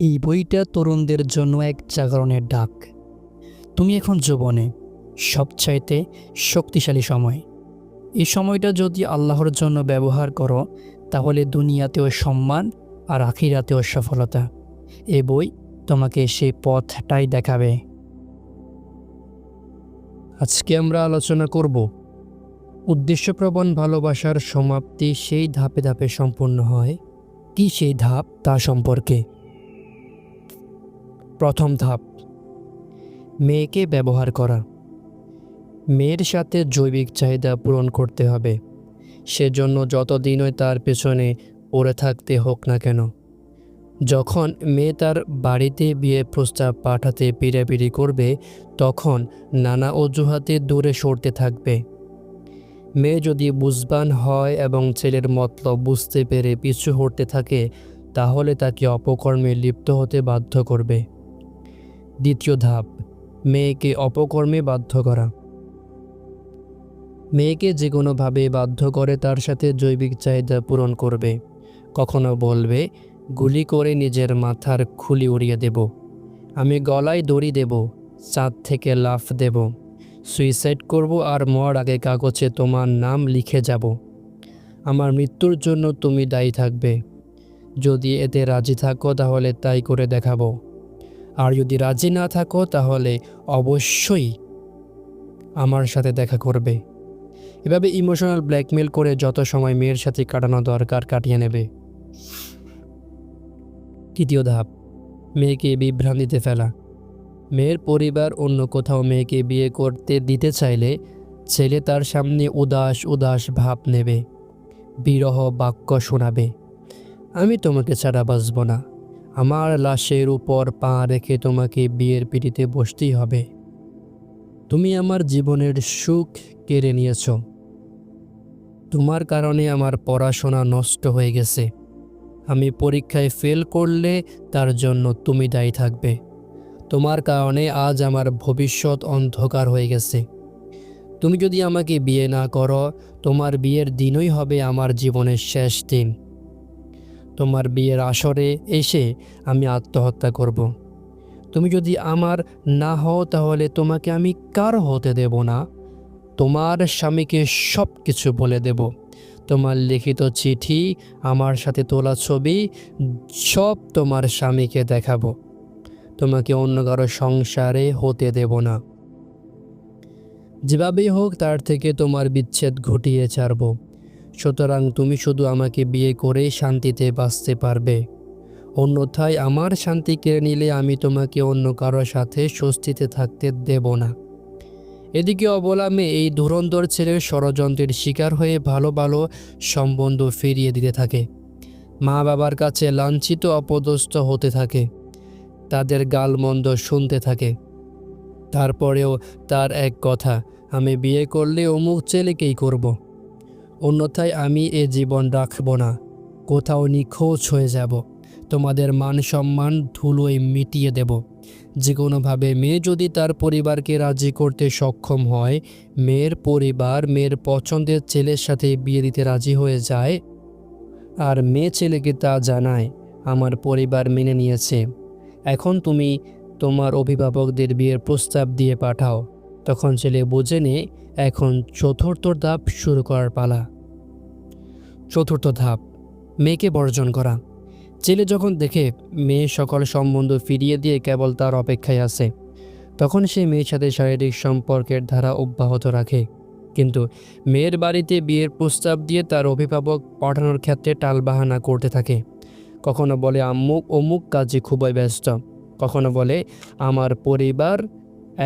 এই বইটা তরুণদের জন্য এক জাগরণের ডাক। তুমি এখন যৌবনে, সবচাইতে শক্তিশালী সময়। এই সময়টা যদি আল্লাহর জন্য ব্যবহার করো, তাহলে দুনিয়াতেও সম্মান আর আখিরাতেও সফলতা। এ বই তোমাকে সেই পথটাই দেখাবে। আজকে আমরা আলোচনা করব উদ্দেশ্যপ্রবণ ভালোবাসার সমাপ্তি সেই ধাপে ধাপে সম্পূর্ণ হয়। কি সেই ধাপ তা সম্পর্কে। প্রথম ধাপ, মেয়েকে ব্যবহার করা। মেয়ের সাথে জৈবিক চাহিদা পূরণ করতে হবে, সেজন্য যতদিনই তার পেছনে পড়ে থাকতে হোক না কেন। যখন মেয়ে তার বাড়িতে বিয়ে প্রস্তাব পাঠাতে পিড়াপিড়ি করবে, তখন নানা অজুহাতে দূরে সরতে থাকবে। মেয়ে যদি বুঝবান হয় এবং ছেলের মতলব বুঝতে পেরে পিছু হটতে থাকে, তাহলে তাকে অপকর্মে লিপ্ত হতে বাধ্য করবে। দ্বিতীয় ধাপ, মেয়েকে অপকর্মে বাধ্য করা। মেয়েকে যে কোনোভাবে বাধ্য করে তার সাথে জৈবিক চাহিদা পূরণ করবে। কখনো বলবে, গুলি করে নিজের মাথার খুলি উড়িয়ে দেব, আমি গলায় দড়ি দেব, চাঁদ থেকে লাফ দেব, সুইসাইড করব আর মরার আগে কাগজে তোমার নাম লিখে যাব, আমার মৃত্যুর জন্য তুমি দায়ী থাকবে। যদি এতে রাজি থাকো তাহলে তাই করে দেখাবো, আর যদি রাজি না থাকো তাহলে অবশ্যই আমার সাথে দেখা করবে। এভাবে ইমোশনাল ব্ল্যাকমেল করে যত সময় মেয়ের সাথে কাটানো দরকার কাটিয়ে নেবে। তৃতীয় ধাপ, মেয়েকে বিভ্রান্তিতে ফেলা। মেয়ের পরিবার অন্য কোথাও মেয়েকে বিয়ে করতে দিতে চাইলে ছেলে তার সামনে উদাস উদাস ভাব নেবে, বিরহ বাক্য শোনাবে। আমি তোমাকে ছাড়া বাঁচব না, আমার লাশের উপর পা রেখে তোমাকে বিয়ের পিড়িতে বসতেই হবে, তুমি আমার জীবনের সুখ কেড়ে নিয়েছ, তোমার কারণে আমার পড়াশোনা নষ্ট হয়ে গেছে, আমি পরীক্ষায় ফেল করলে তার জন্য তুমি দায়ী থাকবে, তোমার কারণে আজ আমার ভবিষ্যৎ অন্ধকার হয়ে গেছে, তুমি যদি আমাকে বিয়ে না করো, তোমার বিয়ের দিনই হবে আমার জীবনের শেষ দিন, তোমার বিয়ের আসরে এসে আমি আত্মহত্যা করব, তুমি যদি আমার না হও তাহলে তোমাকে আমি কারো হতে দেব না, তোমার স্বামীকে সব কিছু বলে দেব, তোমার লিখিত চিঠি, আমার সাথে তোলা ছবি সব তোমার স্বামীকে দেখাবো, তোমাকে অন্য কারো সংসারে হতে দেব না, যেভাবেই হোক তার থেকে তোমার বিচ্ছেদ ঘটিয়ে ছাড়ব। সুতরাং তুমি শুধু আমাকে বিয়ে করেই শান্তিতে বাঁচতে পারবে, অন্যথায় আমার শান্তি কেড়ে নিলে আমি তোমাকে অন্য কারো সাথে স্বস্তিতে থাকতে দেব না। এদিকে অবলা মেয়ে এই ধুরন্ধর ছেলের ষড়যন্ত্রের শিকার হয়ে ভালো ভালো সম্বন্ধ ফিরিয়ে দিতে থাকে, মা বাবার কাছে লাঞ্ছিত অপদস্থ হতে থাকে, তাদের গালমন্দ শুনতে থাকে। তারপরেও তার এক কথা, আমি বিয়ে করলে অমুক ছেলেকেই করব, অন্যথায় আমি এ জীবন রাখব না, কোথাও নিখোঁজ হয়ে যাব, তোমাদের মান সম্মান ধুলোয় মিটিয়ে দেব। যে কোনোভাবে মেয়ে যদি তার পরিবারকে রাজি করতে সক্ষম হয়, মেয়ের পরিবার মেয়ের পছন্দের ছেলের সাথে বিয়ে দিতে রাজি হয়ে যায়, আর মেয়ে ছেলেকে তা জানায়, আমার পরিবার মেনে নিয়েছে, এখন তুমি তোমার অভিভাবকদের বিয়ের প্রস্তাব দিয়ে পাঠাও, তখন ছেলে বুঝে নে এখন চতুর্থ ধাপ শুরু করার পালা। চতুর্থ ধাপ, মেয়েকে বর্জন করা। ছেলে যখন দেখে মেয়ে সকল সম্বন্ধ ফিরিয়ে দিয়ে কেবল তার অপেক্ষায় আছে, তখন সে মেয়ের সাথে শারীরিক সম্পর্কের ধারা অব্যাহত রাখে, কিন্তু মেয়ের বাড়িতে বিয়ের প্রস্তাব দিয়ে তার অভিভাবক পাঠানোর ক্ষেত্রে টালবাহানা করতে থাকে। কখনো বলে আম্মু অমুক কাজে খুবই ব্যস্ত, কখনো বলে আমার পরিবার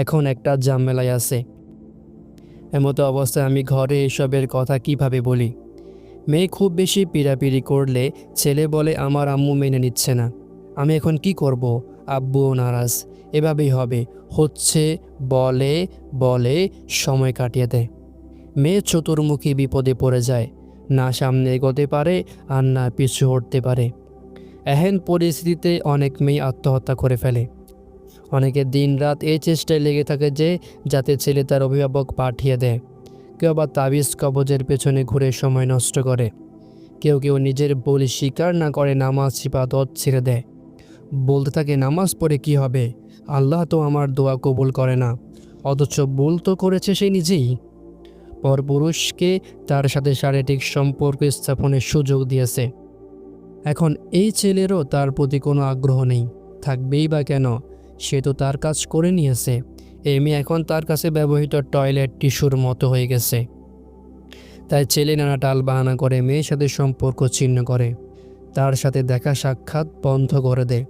এখন একটা ঝামেলায় আছে, এমতো অবস্থায় আমি ঘরে এসবের কথা কিভাবে বলি। মেয়ে খুব বেশি পিড়াপিড়ি করলে ছেলে বলে আমার আম্মু মেনে নিচ্ছে না, আমি এখন কি করব, আব্বুও নারাজ, এভাবেই হবে, হচ্ছে বলে বলে সময় কাটিয়ে দেয়। মেয়ে চতুর্মুখী বিপদে পড়ে যায়, না সামনে এগোতে পারে আর না পিছু হটতে পারে। এহেন পরিস্থিতিতে অনেক মেয়ে আত্মহত্যা করে ফেলে। অনেকে দিনরাত এই চেষ্টায় লেগে থাকে যে যাতে ছেলে তার অভিভাবক পাঠিয়ে দেয়। কেউ আবার তাবিজ কবজের পেছনে ঘুরে সময় নষ্ট করে, কেউ কেউ নিজের ভুল স্বীকার না করে নামাজ ইবাদত ছেড়ে দেয়, বলতে থাকে নামাজ পড়ে কি হবে, আল্লাহ তো আমার দোয়া কবুল করে না, অথচ ভুল তো করেছে সে নিজেই। পরপুরুষকে তার সাথে শারীরিক সম্পর্ক স্থাপনের সুযোগ দিয়েছে। এখন এই ছেলেরও তার প্রতি কোনো আগ্রহ নেই, থাকবেই বা কেন, সে তো তার কাজ করে নিয়েছে। এই মেয়ে এখন তার কাছে ব্যবহৃত টয়লেট টিস্যুর মতো হয়ে গেছে। তাই ছেলে নানা টাল বাহানা করে মেয়ের সাথে সম্পর্ক ছিন্ন করে, তার সাথে দেখা সাক্ষাৎ বন্ধ করে দেয়।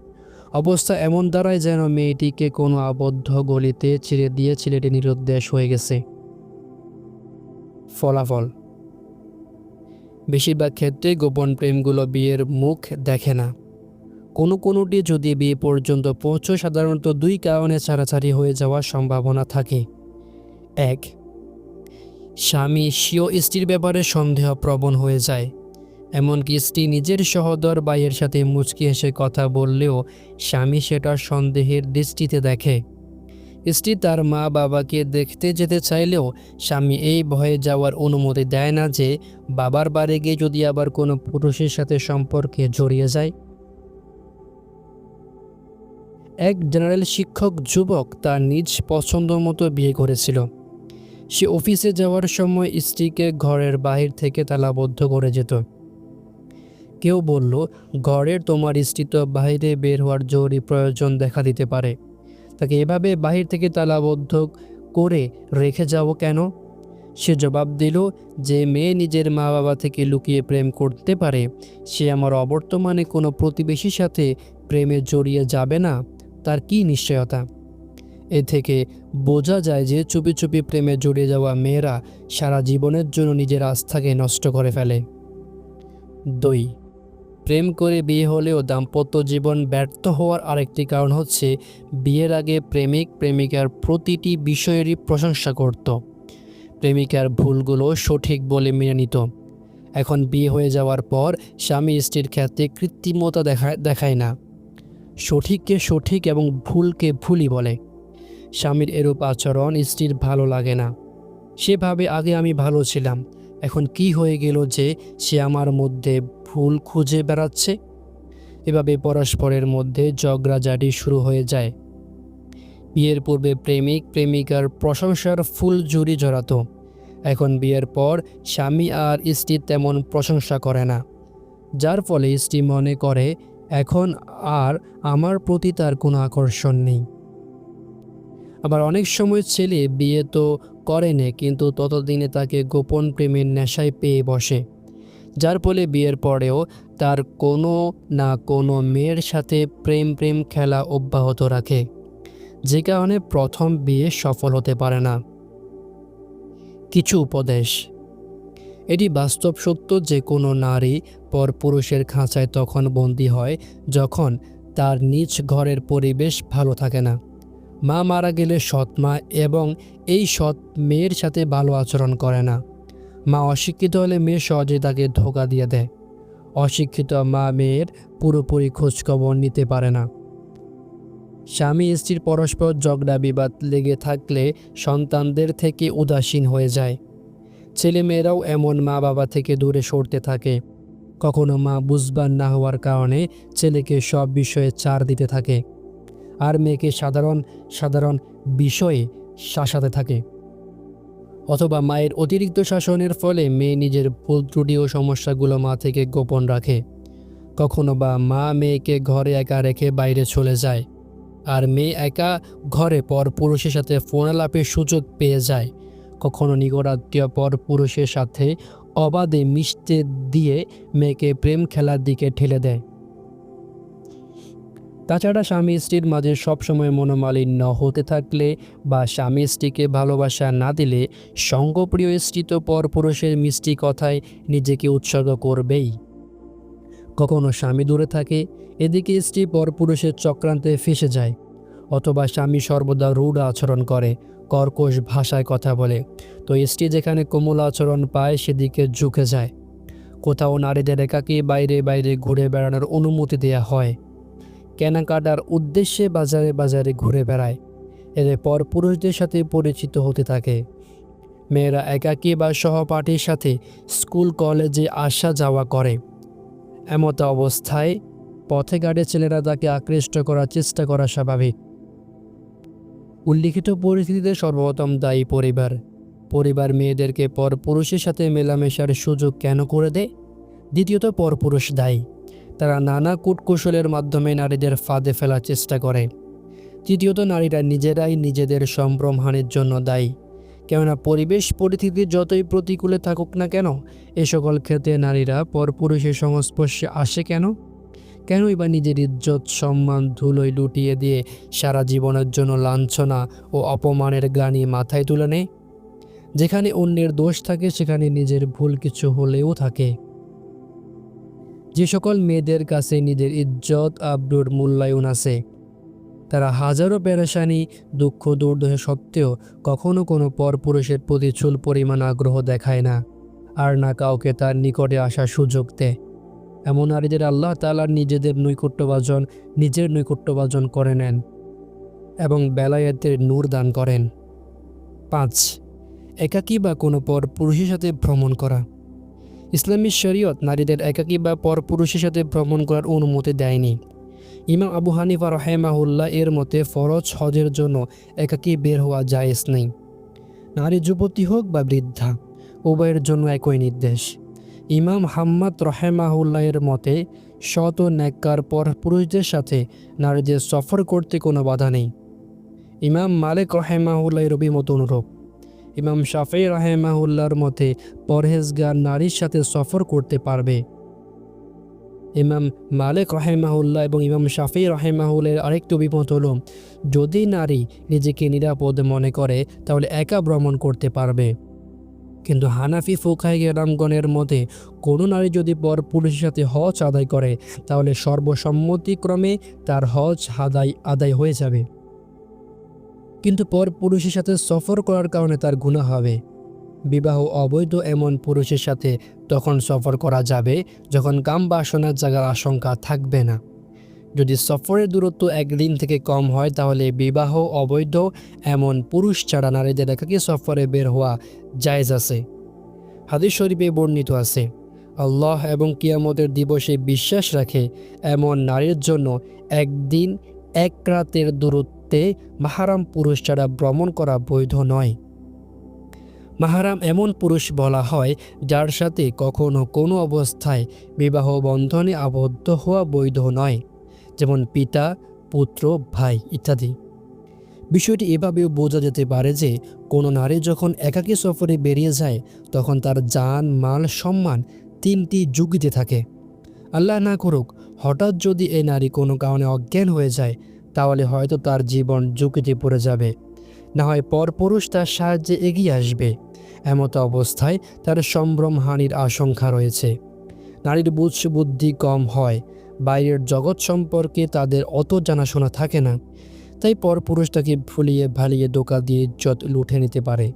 অবস্থা এমন দাঁড়ায় যেন মেয়েটিকে কোনো আবদ্ধ গলিতে ছেড়ে দিয়ে ছেলেটি নিরুদ্দেশ হয়ে গেছে। ফলাফল, বেশিরভাগ ক্ষেত্রে গোপন প্রেমগুলো বিয়ের মুখ দেখে না। কোনোটি যদি বিয়ে পর্যন্ত পৌঁছয়, সাধারণত দুই কারণে ছাড়াছাড়ি হয়ে যাওয়ার সম্ভাবনা থাকে। এক, স্বামী স্বীয় স্ত্রীর ব্যাপারে সন্দেহপ্রবণ হয়ে যায়। এমনকি স্ত্রী নিজের সহোদর ভাইয়ের সাথে মুচকি হেসে কথা বললেও স্বামী সেটা সন্দেহের দৃষ্টিতে দেখে। স্ত্রী তার মা বাবাকে দেখতে যেতে চাইলেও স্বামী এই ভয়ে যাওয়ার অনুমতি দেয় না যে বাবার বাড়ি গিয়ে যদি আবার কোনো পুরুষের সাথে সম্পর্কে জড়িয়ে যায়। এক জেনারেল শিক্ষক যুবক তার নিজ পছন্দ মতো বিয়ে করেছিল। সে অফিসে যাওয়ার সময় স্ত্রীকে ঘরের বাহির থেকে তালাবদ্ধ করে যেত। কেউ বলল, ঘরের তোমার স্ত্রী তো বাইরে বের হওয়ার জরুরি প্রয়োজন দেখা দিতে পারে, তাকে এভাবে বাহির থেকে তালাবদ্ধ করে রেখে যাও কেন? সে জবাব দিল, যে মেয়ে নিজের মা বাবা থেকে লুকিয়ে প্রেম করতে পারে, সে আমার অবর্তমানে কোনো প্রতিবেশীর সাথে প্রেমে জড়িয়ে যাবে না, তার কি নিশ্চয়তা? এ থেকে বোঝা যায় যে চুপি চুপি প্রেমে জড়িয়ে যাওয়া মেয়েরা সারা জীবনের জন্য নিজের আস্থাকে নষ্ট করে ফেলে। 2, প্রেম করে বিয়ে হলেও দাম্পত্য জীবন ব্যর্থ হওয়ার আরেকটি কারণ হচ্ছে বিয়ের আগে প্রেমিক প্রেমিকার প্রতিটি বিষয়েরই প্রশংসা করত, প্রেমিকার ভুলগুলো সঠিক বলে মেনে নিত। এখন বিয়ে হয়ে যাওয়ার পর স্বামী স্ত্রীর ক্ষেত্রে কৃত্রিমতা দেখায় না, সঠিককে সঠিক এবং ভুলকে ভুলই বলে। স্বামীর এরূপ আচরণ স্ত্রীর ভালো লাগে না। সে ভাবে, আগে আমি ভালো ছিলাম, এখন কি হয়ে গেল যে সে আমার মধ্যে ভুল খুঁজে বেড়াচ্ছে। এভাবে পরস্পরের মধ্যে ঝগড়াঝাটি শুরু হয়ে যায়। বিয়ের পূর্বে প্রেমিক প্রেমিকার প্রশংসার ফুল ঝুড়ি জড়াতো, এখন বিয়ের পর স্বামী আর স্ত্রী তেমন প্রশংসা করে না, যার ফলে স্ত্রী মনে করে এখন আর আমার প্রতি তার কোনো আকর্ষণ নেই। আবার অনেক সময় ছেলে বিয়ে তো করেনি, কিন্তু ততদিনে তাকে গোপন প্রেমের নেশায় পেয়ে বসে, যার ফলে বিয়ের পরেও তার কোনো না কোনো মেয়ের সাথে প্রেম খেলা অব্যাহত রাখে, যে কারণে প্রথম বিয়ে সফল হতে পারে না। কিছু উপদেশ, এটি বাস্তব সত্য যে কোনো নারী পরপুরুষের খাঁচায় তখন বন্দী হয় যখন তার নিজ ঘরের পরিবেশ ভালো থাকে না। মা মারা গেলে সৎ মা এবং এই সৎ মেয়ের সাথে ভালো আচরণ করে না। মা অশিক্ষিত হলে মেয়ে সহজে তাকে ধোঁকা দিয়ে দেয়। অশিক্ষিত মা মেয়ের পুরোপুরি খোঁজখবর নিতে পারে না। স্বামী স্ত্রীর পরস্পর ঝগড়া বিবাদ লেগে থাকলে সন্তানদের থেকে উদাসীন হয়ে যায়। ছেলেমেয়েরাও এমন মা বাবা থেকে দূরে সরতে থাকে। কখনো মা বুঝবার না হওয়ার কারণে ছেলেকে সব বিষয়ে ছাড় দিতে থাকে, আর মেয়েকে সাধারণ বিষয়ে শাসাতে থাকে। অথবা মায়ের অতিরিক্ত শাসনের ফলে মেয়ে নিজের ভুল ত্রুটি ও সমস্যাগুলো মা থেকে গোপন রাখে। কখনো বা মা মেয়েকে ঘরে একা রেখে বাইরে চলে যায়, আর মেয়ে একা ঘরে পর পুরুষের সাথে ফোন আলাপের সুযোগ পেয়ে যায়। কখনো নিকটাত্মীয় পর পুরুষের সাথে অবাধে মিশতে দিয়ে মেয়েকে প্রেম খেলার দিকে ঠেলে দেয়। তাছাড়া স্বামী স্ত্রীর মাঝে সবসময় মনোমালিন্য হতে থাকলে বা স্বামী স্ত্রীকে ভালোবাসা না দিলে সঙ্গপ্রিয় স্ত্রী তো পরপুরুষের মিষ্টি কথায় নিজেকে উৎসর্গ করবেই। কখনো স্বামী দূরে থাকে, এদিকে স্ত্রী পরপুরুষের চক্রান্তে ফেঁসে যায়। অথবা স্বামী সর্বদা রূঢ় আচরণ করে, কর্কশ ভাষায় কথা বলে, তো স্ত্রী যেখানে কোমল আচরণ পায় সেদিকে ঝুঁকে যায়। কোথাও নারীদের একাকী বাইরে ঘুরে বেড়ানোর অনুমতি দেয়া হয়, কেনাকাটার উদ্দেশ্যে বাজারে ঘুরে বেড়ায়, এতে পরপুরুষদের সাথে পরিচিত হতে থাকে। মেয়েরা একাকী বা সহপাঠীর সাথে স্কুল কলেজে আসা যাওয়া করে। এমত অবস্থায় পথে ঘাটে ছেলেরা তাকে আকৃষ্ট করার চেষ্টা করা স্বাভাবিক। উল্লিখিত পরিস্থিতিতে সর্বপ্রথম দায়ী পরিবার। পরিবার মেয়েদেরকে পরপুরুষের সাথে মেলামেশার সুযোগ কেন করে দেয়? দ্বিতীয়ত, পরপুরুষ দায়ী। তারা নানা কূটকৌশলের মাধ্যমে নারীদের ফাঁদে ফেলার চেষ্টা করে। তৃতীয়ত, নারীরা নিজেরাই নিজেদের সম্ভ্রমহানির জন্য দায়ী। কেননা পরিবেশ পরিস্থিতি যতই প্রতিকূলে থাকুক না কেন, এ সকল ক্ষেত্রে নারীরা পরপুরুষের সংস্পর্শে আসে কেন? কেনই বা নিজের ইজ্জত সম্মান ধুলোয় লুটিয়ে দিয়ে সারা জীবনের জন্য লাঞ্ছনা ও অপমানের গ্লানি মাথায় তুলে নেয়? যেখানে অন্যের দোষ থাকে সেখানে নিজের ভুল কিছু হলেও থাকে। যে সকল মেয়েদের কাছে নিজের ইজ্জত আবরুর মূল্যায়ন আছে, তারা হাজারো পেরেশানি দুঃখ দুর্দশা সত্ত্বেও কখনো কোনো পরপুরুষের প্রতি চুল পরিমাণ আগ্রহ দেখায় না, আর না কাউকে তার নিকটে আসার সুযোগ দেয়। এমন নারীদের আল্লাহ তাআলা নিজের নৈকট্যভাজন করে নেন এবং বেলায়েতের নূর দান করেন। 5. একাকী বা কোনো পরপুরুষের সাথে ভ্রমণ করা। ইসলামী শরীয়ত নারীদের একাকী বা পরপুরুষের সাথে ভ্রমণ করার অনুমতি দেয়নি। ইমাম আবু হানিফা রাহিমাহুল্লাহ এর মতে ফরজ হজের জন্য একাকী বের হওয়া জায়েজ নেই। নারী যুবতী হোক বা বৃদ্ধা, উভয়ের জন্য একই নির্দেশ। ইমাম হাম্মাদ রাহিমাহুল্লাহ এর মতে সৎ ও নেককার পরপুরুষদের সাথে নারীদের সফর করতে কোনো বাধা নেই। ইমাম মালিক রাহিমাহুল্লাহ এর অভিমত অনুরূপ। ইমাম শাফেঈ রাহিমাহুল্লাহর মতে পরহেজগার নারীর সাথে সফর করতে পারবে। ইমাম মালিক রাহিমাহুল্লাহ এবং ইমাম শাফেঈ রাহিমাহুল্লাহর আরেকটি অভিমত হল, যদি নারী নিজেকে নিরাপদ মনে করে তাহলে একা ভ্রমণ করতে পারবে। কিন্তু হানাফি ফুকাহে কেরামগণের মতে কোনো নারী যদি পরপুরুষের সাথে হজ আদায় করে তাহলে সর্বসম্মতিক্রমে তার হজ আদায় হয়ে যাবে, কিন্তু পরপুরুষের সাথে সফর করার কারণে তার গুনাহ হবে। বিবাহ অবৈধ এমন পুরুষের সাথে তখন সফর করা যাবে যখন কাম বাসনার জায়গার আশঙ্কা থাকবে না। যদি সফরের দূরত্ব 1 দিন থেকে কম হয় তাহলে বিবাহ অবৈধ এমন পুরুষ ছাড়া নারীদের একাকী সফরে বের হওয়া জায়েজ আছে। হাদিস শরীফে বর্ণিত আছে, আল্লাহ এবং কিয়ামতের দিবসে বিশ্বাস রাখে এমন নারীর জন্য 1 দিন 1 রাতের দূরত্বে মাহরাম পুরুষ ছাড়া ভ্রমণ করা বৈধ নয়। মাহরাম এমন পুরুষ বলা হয় যার সাথে কখনো কোনো অবস্থায় বিবাহ বন্ধনে আবদ্ধ হওয়া বৈধ নয়, যেমন পিতা, পুত্র, ভাই ইত্যাদি। বিষয়টি এভাবেও বোঝা যেতে পারে যে কোনো নারী যখন একাকী সফরে বেরিয়ে যায় তখন তার জান, মাল, সম্মান 3টি ঝুঁকিতে থাকে। আল্লাহ না করুক, হঠাৎ যদি এই নারী কোনো কারণে অজ্ঞান হয়ে যায় তাহলে হয়তো তার জীবন ঝুঁকিতে পড়ে যাবে, না হয় পরপুরুষ তার সাহায্যে এগিয়ে আসবে। এমত অবস্থায় তার সম্ভ্রমহানির আশঙ্কা রয়েছে। নারীর বুদ্ধি কম হয়, বাইরের জগৎ সম্পর্কে তাদের অত জানাশোনা থাকে না, তাই পরপুরুষ তাকে ভুলিয়ে ভালিয়ে ধোঁকা দিয়ে ইজ্জত লুটে নিতে পারে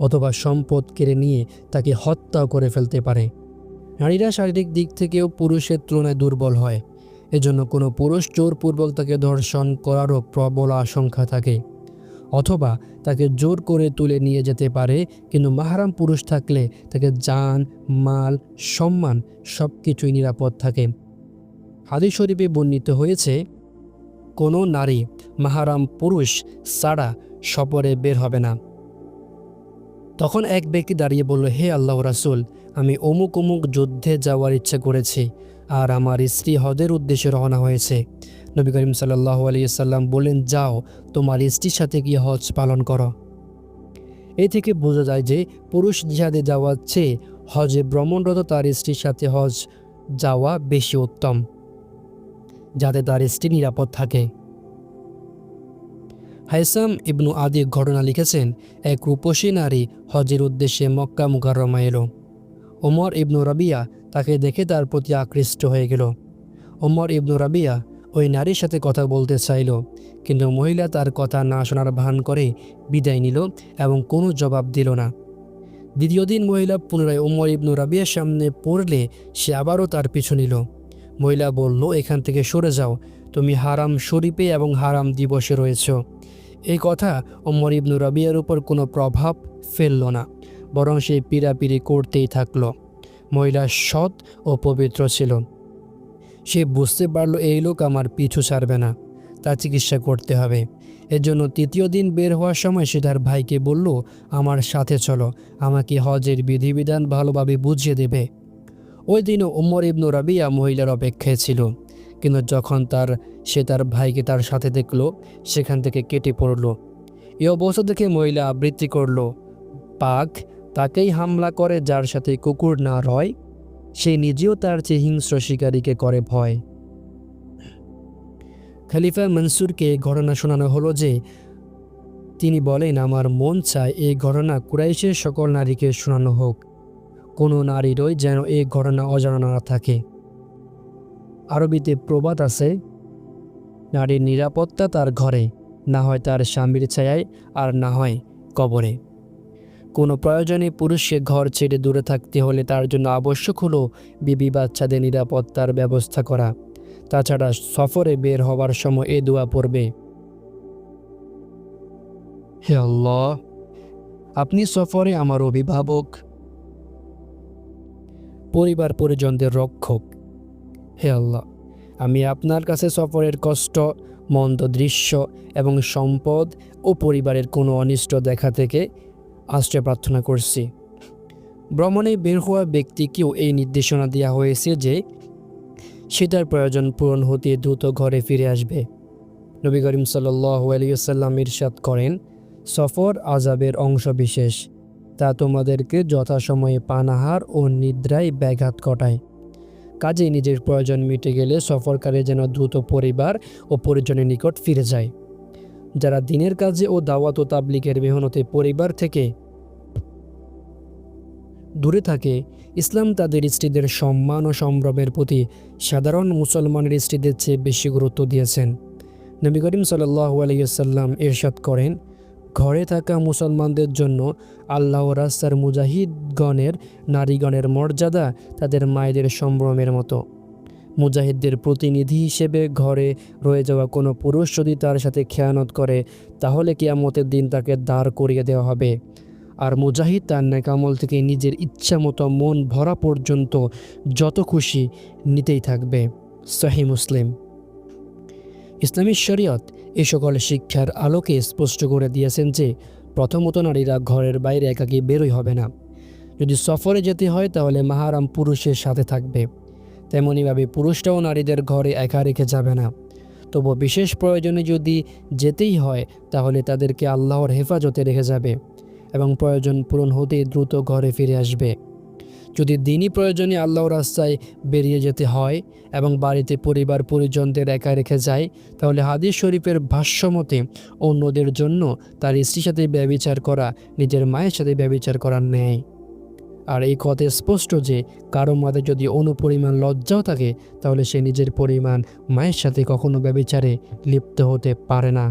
অথবা সম্পদ কেড়ে নিয়ে তাকে হত্যাও করে ফেলতে পারে। নারীরা শারীরিক দিক থেকেও পুরুষের তুলনায় দুর্বল হয়, এজন্য কোনো পুরুষ জোরপূর্বক তাকে ধর্ষণ করারও প্রবল আশঙ্কা থাকে, অথবা তাকে জোর করে তুলে নিয়ে যেতে পারে। কিন্তু মাহরাম পুরুষ থাকলে তাকে জান, মাল, সম্মান সব কিছুই নিরাপদ থাকে। হাদিস শরীফে বর্ণিত হয়েছে, কোনো নারী মাহরাম পুরুষ ছাড়া সফরে বের হবে না। তখন এক ব্যক্তি দাঁড়িয়ে বলল, হে আল্লাহ রাসূল, আমি অমুক অমুক যুদ্ধে যাওয়ার ইচ্ছা করেছি আর আমার স্ত্রী হজের উদ্দেশ্যে রওনা হয়েছে। নবী করিম সাল্লাল্লাহু আলাইহি সাল্লাম বললেন, যাও তোমার স্ত্রীর সাথে গিয়ে হজ পালন করো। এ থেকে বোঝা যায় যে পুরুষ জিহাদে যাওয়ার চেয়ে হজে ভ্রমণরত তার স্ত্রীর সাথে হজ যাওয়া বেশি উত্তম, যাতে তার স্ত্রী নিরাপদ থাকে। হাইসাম ইবনু আদি ঘটনা লিখেছেন, এক রূপসী নারী হজের উদ্দেশ্যে মক্কা মুকাররমা এলো। ওমর ইবনু রাবিয়া তাকে দেখে তার প্রতি আকৃষ্ট হয়ে গেল। ওমর ইবনু রাবিয়া ওই নারীর সাথে কথা বলতে চাইল, কিন্তু মহিলা তার কথা না শোনার ভান করে বিদায় নিল এবং কোনো জবাব দিল না। দ্বিতীয় দিন মহিলা পুনরায় ওমর ইবনু রাবিয়ার সামনে পড়লে সে আবারও তার পিছু নিল। মহিলা বলল, এখান থেকে সরে যাও, তুমি হারাম শরীফে এবং হারাম দিবসে রয়েছ। এই কথা ওমর ইবনু রাবিয়ার উপর কোনো প্রভাব ফেলল না, বরং সে পীড়াপিড়ি করতেই থাকল। মহিলা সৎ ও পবিত্র ছিল। সে বুঝতে পারলো এই লোক আমার পিছু ছাড়বে না, তার চিকিৎসা করতে হবে। এজন্য তৃতীয় দিন বের হওয়ার সময় সে তার ভাইকে বলল, আমার সাথে চলো, আমাকে হজের বিধিবিধান ভালোভাবে বুঝিয়ে দেবে। ওই দিনও উমর ইবনু রাবিয়া মহিলার অপেক্ষায় ছিল, কিন্তু যখন সে তার ভাইকে তার সাথে দেখল, সেখান থেকে কেটে পড়ল। এই অবস্থা দেখে মহিলা আবৃত্তি করল, পাক তাকেই হামলা করে যার সাথে কুকুর না রয়, সে নিজেও তার চেয়ে হিংস্র শিকারীকে করে ভয়। খলিফা মনসুরকে ঘটনা শোনানো হলো যে তিনি বলেন, আমার মন চায় এই ঘটনা কুরাইশের সকল নারীকে শোনানো হোক, কোনো নারীরই যেন এই ঘটনা অজানা না থাকে। আরবিতে প্রবাদ আছে, নারীর নিরাপত্তা তার ঘরে, না হয় তার স্বামীর ছায়ায়, আর না হয় কবরে। কোনো প্রয়োজনে পুরুষকে ঘর ছেড়ে দূরে থাকতে হলে তার জন্য আবশ্যক হলো বিবি বাচ্চাদের নিরাপত্তার ব্যবস্থা করা। তাছাড়া সফরে বের হওয়ার সময় এ দোয়া পড়বে, হে আল্লাহ, আপনি সফরে আমার অভিভাবক, পরিবার পরিজনদের রক্ষক। হে আল্লাহ, আমি আপনার কাছে সফরের কষ্ট, মন্দ দৃশ্য এবং সম্পদ ও পরিবারের কোনো অনিষ্ট দেখা থেকে আশ্রয় প্রার্থনা করছি। ভ্রমণে বের হওয়া ব্যক্তিকেও এই নির্দেশনা দেওয়া হয়েছে যে সে তার প্রয়োজন পূরণ হতে দ্রুত ঘরে ফিরে আসবে। নবী করিম সাল্লাল্লাহু আলাইহি ওয়াসাল্লাম ইরশাদ করেন, সফর আযাবের অংশবিশেষ, তা তোমাদেরকে যথাসময়ে পানাহার ও নিদ্রায় ব্যাঘাত ঘটায়। কাজে নিজের প্রয়োজন মিটে গেলে সফরকারী যেন দ্রুত পরিবার ও পরিজনের নিকট ফিরে যায়। যারা দিনের কাজে ও দাওয়াত ও তাবলীগের মেহনতে পরিবার থেকে দূরে থাকে, ইসলাম তাদের স্ত্রীদের সম্মান ও সম্ভ্রমের প্রতি সাধারণ মুসলমানের স্ত্রীদের চেয়ে বেশি গুরুত্ব দিয়েছেন। নবী করিম সাল্লাল্লাহু আলাইহি ওয়াসাল্লাম ইরশাদ করেন, ঘরে থাকা মুসলমানদের জন্য আল্লাহ রাস্তার মুজাহিদগণের নারীগণের মর্যাদা তাদের মায়েদের সম্ভ্রমের মতো। মুজাহিদদের প্রতিনিধি হিসেবে ঘরে রয়ে যাওয়া কোনো পুরুষ যদি তার সাথে খেয়ানত করে, তাহলে কিয়ামতের দিন তাকে দাঁড় করিয়ে দেওয়া হবে। আর মুজাহিদ তার নেকামল থেকে নিজের ইচ্ছা মতো মন ভরা পর্যন্ত যত খুশি নিতেই থাকবে। সহিহ মুসলিম। ইসলামী শরীয়ত এই সকল শিক্ষার আলোকে স্পষ্ট করে দিয়েছেন যে প্রথমত নারীরা ঘরের বাইরে একাকী বেরোই হবে না। যদি সফরে যেতে হয় তাহলে মাহারাম পুরুষের সাথে থাকবে। তেমনইভাবে পুরুষরাও নারীদের ঘরে একা রেখে যাবে না। তবু বিশেষ প্রয়োজনে যদি যেতেই হয় তাহলে তাদেরকে আল্লাহর হেফাজতে রেখে যাবে এবং প্রয়োজন পূরণ হতেই দ্রুত ঘরে ফিরে আসবে। যদি দিনই প্রয়োজনে আল্লাহর রাস্তায় বেরিয়ে যেতে হয় এবং বাড়িতে পরিবার পরিজনদের একা রেখে যায়, তাহলে হাদিস শরীফের ভাষ্যমতে অন্যদের জন্য তার স্ত্রীর সাথে ব্যভিচার করা নিজের মায়ের সাথে ব্যভিচার করার ন্যায়। আর এই কথা স্পষ্ট যে কারো মাঝে যদি অনুপরিমাণ লজ্জাও থাকে, তাহলে সে নিজের পরিমাণ মায়ের সাথে কখনো ব্যভিচারে লিপ্ত হতে পারে না।